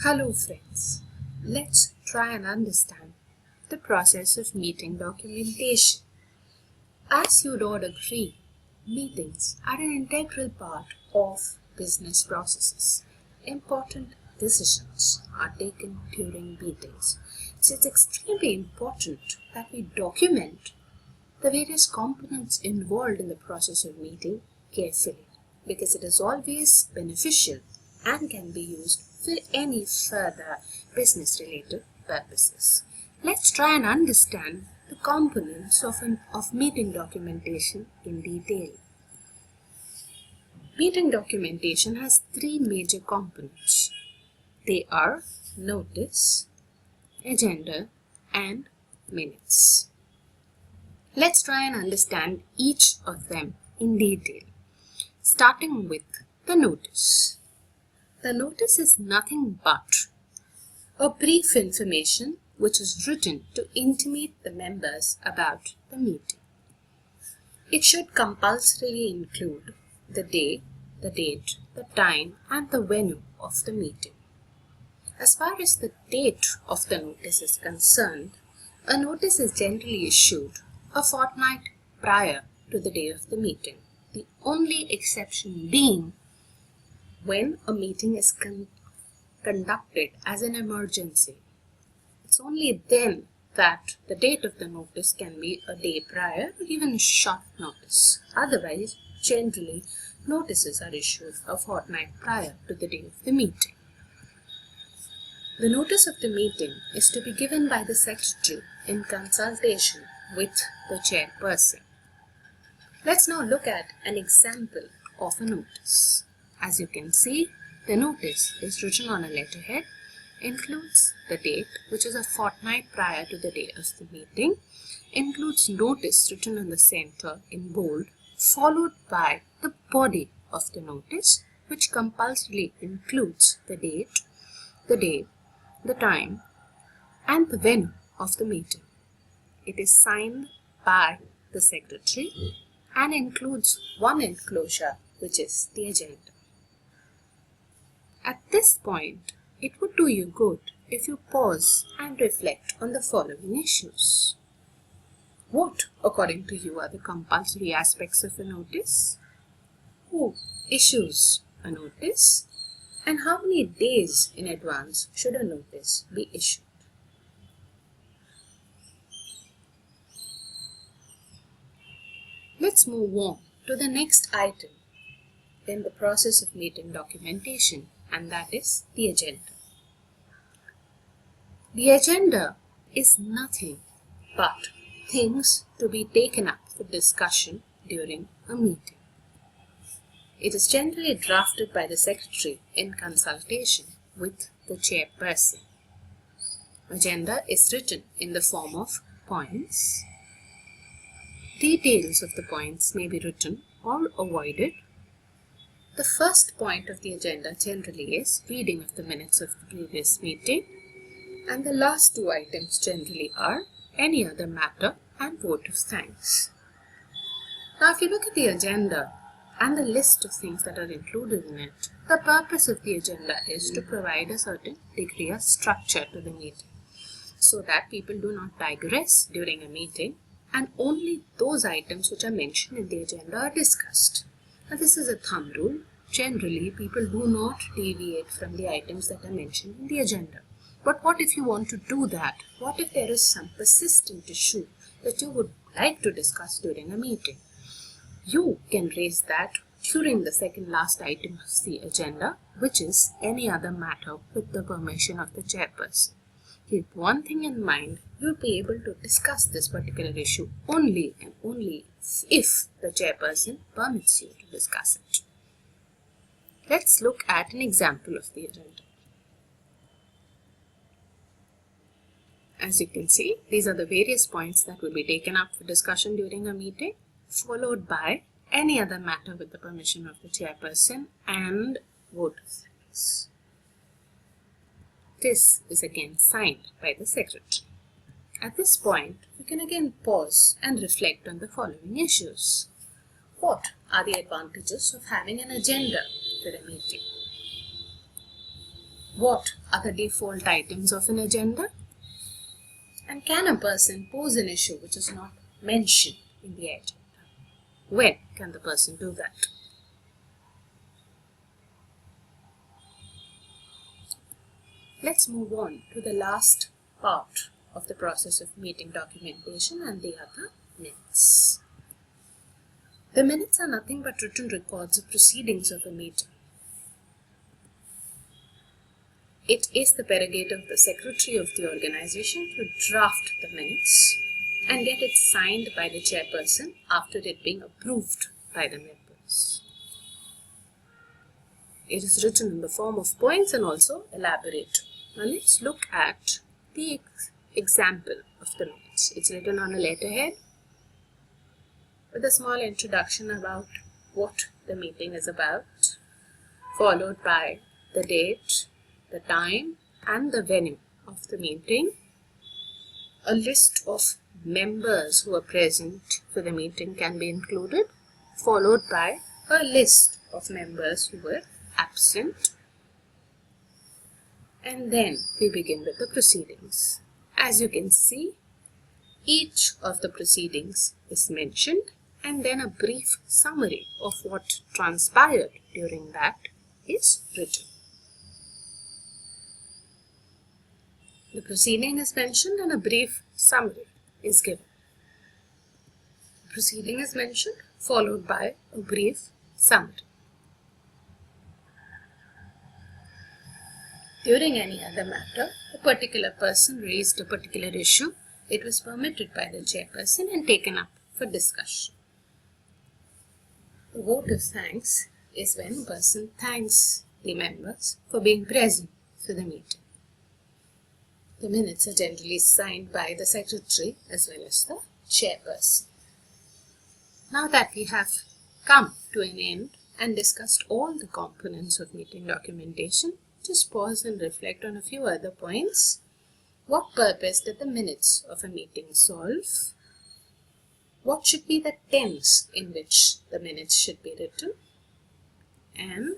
Hello friends, let's try and understand the process of meeting documentation. As you'd all agree, meetings are an integral part of business processes. Important decisions are taken during meetings. So it's extremely important that we document the various components involved in the process of meeting carefully, because it is always beneficial and can be used for any further business related purposes. Let's try and understand the components of meeting documentation in detail. Meeting documentation has three major components. They are notice, agenda, and minutes. Let's try and understand each of them in detail, starting with the notice. The notice is nothing but a brief information which is written to intimate the members about the meeting. It should compulsorily include the day, the date, the time, and the venue of the meeting. As far as the date of the notice is concerned, a notice is generally issued a fortnight prior to the day of the meeting, the only exception being when a meeting is conducted as an emergency. It's only then that the date of the notice can be a day prior or even a short notice. Otherwise, generally, notices are issued a fortnight prior to the day of the meeting. The notice of the meeting is to be given by the secretary in consultation with the chairperson. Let's now look at an example of a notice. As you can see, the notice is written on a letterhead, includes the date, which is a fortnight prior to the day of the meeting, includes notice written on the center in bold, followed by the body of the notice, which compulsorily includes the date, the day, the time, and the venue of the meeting. It is signed by the secretary and includes one enclosure, which is the agenda. At this point, it would do you good if you pause and reflect on the following issues. What, according to you, are the compulsory aspects of a notice? Who issues a notice? And how many days in advance should a notice be issued? Let's move on to the next item in the process of meeting documentation, and that is the agenda. The agenda is nothing but things to be taken up for discussion during a meeting. It is generally drafted by the secretary in consultation with the chairperson. Agenda is written in the form of points. Details of the points may be written or avoided. The first point of the agenda generally is reading of the minutes of the previous meeting, and the last two items generally are any other matter and vote of thanks. Now, if you look at the agenda and the list of things that are included in it, the purpose of the agenda is to provide a certain degree of structure to the meeting so that people do not digress during a meeting and only those items which are mentioned in the agenda are discussed. Now, this is a thumb rule. Generally, people do not deviate from the items that are mentioned in the agenda. But what if you want to do that? What if there is some persistent issue that you would like to discuss during a meeting? You can raise that during the second last item of the agenda, which is any other matter with the permission of the chairperson. Keep one thing in mind, you'll be able to discuss this particular issue only and only if the chairperson permits you to discuss it. Let's look at an example of the agenda. As you can see, these are the various points that will be taken up for discussion during a meeting, followed by any other matter with the permission of the chairperson and vote of thanks. This is again signed by the secretary. At this point, we can again pause and reflect on the following issues. What are the advantages of having an agenda for a meeting? What are the default items of an agenda? And can a person pose an issue which is not mentioned in the agenda? When can the person do that? Let's move on to the last part of the process of meeting documentation, and they are the minutes. The minutes are nothing but written records of proceedings of a meeting. It is the prerogative of the secretary of the organization to draft the minutes and get it signed by the chairperson after it being approved by the members. It is written in the form of points and also elaborated. Now let's look at the example of the minutes. It's written on a letterhead with a small introduction about what the meeting is about, followed by the date, the time and the venue of the meeting. A list of members who are present for the meeting can be included, followed by a list of members who were absent. And then we begin with the proceedings. As you can see, each of the proceedings is mentioned and then a brief summary of what transpired during that is written. The proceeding is mentioned and a brief summary is given. The proceeding is mentioned followed by a brief summary. During any other matter, a particular person raised a particular issue. It was permitted by the chairperson and taken up for discussion. A vote of thanks is when a person thanks the members for being present for the meeting. The minutes are generally signed by the secretary as well as the chairperson. Now that we have come to an end and discussed all the components of meeting documentation, just pause and reflect on a few other points. What purpose did the minutes of a meeting solve? What should be the tense in which the minutes should be written? And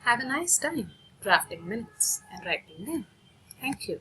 have a nice time drafting minutes and writing them. Thank you.